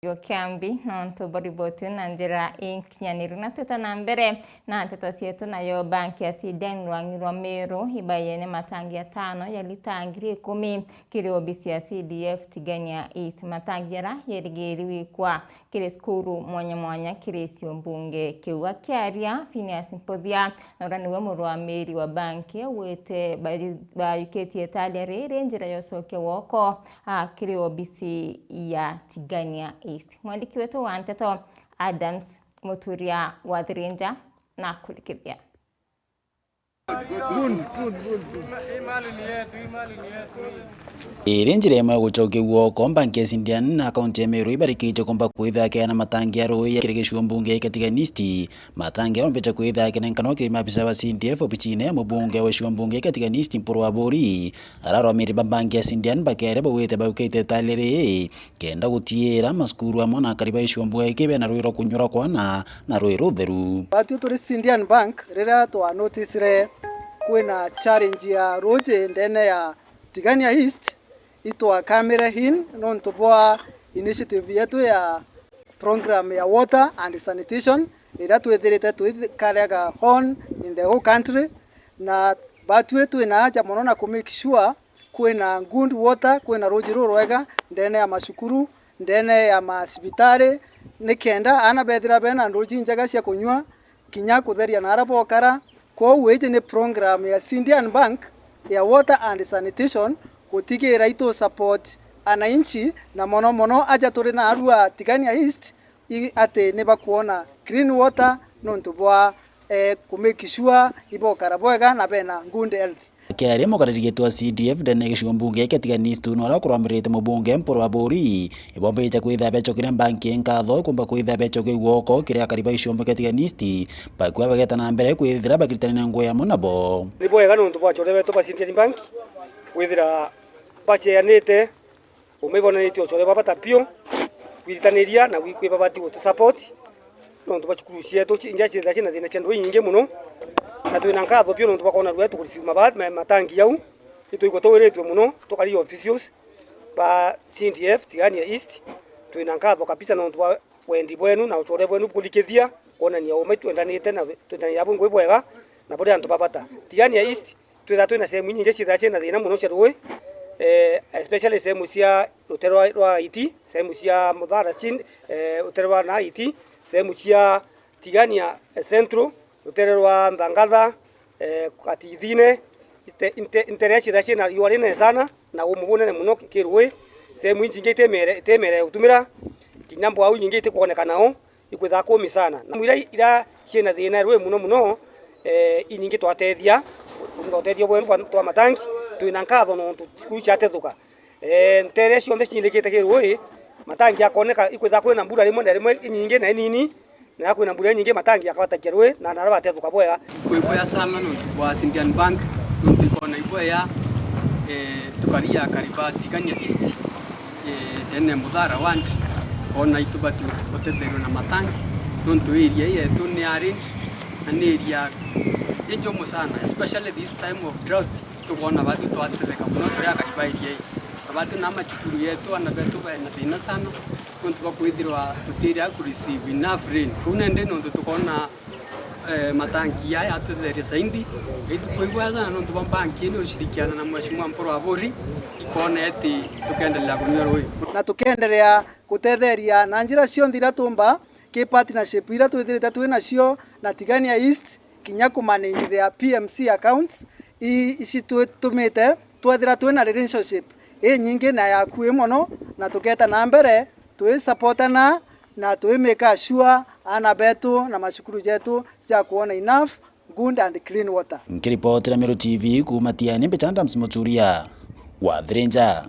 Kiambi nonto boribotu na njira inkinyaniru na tutana mbere na nteto cietu nayo banki ya CDN Rwang'irwa Meru ibayene matangi ya 5 yalitangire 10 kiri obisi ya CDF Tigania East matangira yerigiriwi kwa kiri skuru mwanya kiri siombunge kiuga kiaria Phineas Mpothia na uraniwe murwa meri wa banki wete bayuketi etalia rere njira yosoke woko kiri obisi ya Tigania East. Mwandiki wetu wa Nteto Adams Muturia wa Thirinja na kulikiria. Irinjire ĩmwe gũcokia guoko banki ya CDN na akaunti ya Meru ibarikĩte komba kwitha na matangi ya rũĩ ya kĩrĩgĩcio mbunge ya Tigania East matangi ombecha kwitha kenenkano kĩrĩ mabisa wa CDF obichine ya mbunge wa mbunge ya Tigania East Mpuru wa Bori ararwa mĩrĩ banki ya CDN bakere bawĩte baukĩte talere kenda gũtiĩra maskuru amwe na kariba icio mbunge kĩbe na rũĩ rũkunyũra kwana na rũĩ rũtheru batu tũrĩ CDN Bank rĩrĩa twa notice kwĩna challenge ya roje ndene ya Tigania East itwa camera hin non tubwa initiative yetu ya program ya water and sanitation ira twethirite twikaraga on in the whole country na batu wetu ina acha mono na kumake sure kwina good water kwina roji rwega ndene ya mashukuru ndene ya masibitari nikenda ana bethira bena roji njaga cia kunywa kinya kutheria na arabokara kwa weje ni program ya CDN Bank ya water and sanitation kutigera ito support ananchi na mono aja turi na arua Tigania East ate ne bakuona clean water nonto bwa kumake sure ibo karabwega na bena good health kiaria mugaririye twa CDF ndene gĩcigo mbunge ya Tigania East no arakurũgamĩrĩte mũbunge Mpuru wa Bori ibombeite kwitha becho kĩrĩa banki nkatho kumba kwitha becho kĩguoko kĩrĩa kariba icio mbunge Tigania East bakwa bageta na mbere kwithira bakiritania nguo ya monabo nibwega nonto bwa chore beto ba CDN Bank kwithira bacheanite umibonanite ochore babata pio kwitaniria na kwikwe babati go support nonto bachukuru cietu inja chinda china thina chendo nyingi muno na twina nkatho pio nonto bakona rwetu kurisiba matangi yau ituiko twiritwe muno tukari officials ba CDF Tigania East twina nkatho kabisa nonto wendi bwenu na ochore bwenu kulikithia kuonania umetwendanite na twitania bungu bwega na bodi antu babata Tigania East twina sehemu nyingi citha china thina muno cherwe especially sehemu cia utero wa IT sehemu cia Muthara chin utero na IT sehemu cia Tigania Central utero wa Ndangatha katithine intereshida china yuarine sana na umubone muno kirwe sehemu nyingi temere utumira kinyambo au nyingi ikuoneka nao ikwitha kumi sana na mwira ira china thina rwe muno inyingi twatethia ngotethio bwenu twa matangi twina nkatho no tukuru chatethuka ntere cio nthe cinyirikite kirwe matangi akoneka ikwitha kwina mbura rimwe nyingi na nini na kwina mbura nyingi matangi akabata kirwe na narabatethuka bwega kwikwa sana no kwa CDN Bank no tikona ibwea tukaria kariba Tigania East tene Muthara want ona itubatu otethero na matangi no tuiria yetu ni arrange and area injomo sana especially this time of drought tukona batu twatetheka muno turia kariba area batu na machukuru yetu ana betu na thina sana kuntu bakwithirwa tutiria ku receive enough rain kuna ndeno tukona matangi haya atutheria saindi itukuigwa sana no banki ni ushirikiana na mheshimiwa Mpuru wa Bori ikona eti tukendelea kunywa roi na tukendelea kutetheria na njira cio ndira tumba ki partnership ira twithirite twina cio na Tigania East kinya ku manage their PMC accounts isi tumite twethira twina relationship nyingi na yaku mono na tuketa na mbere twi supportana na twi make sure ana betu na mashukuru jetu cia kuona enough good and clean water. Nkiripoti na Meru TV kuma Tiani Adams Muturia wa Thirinja.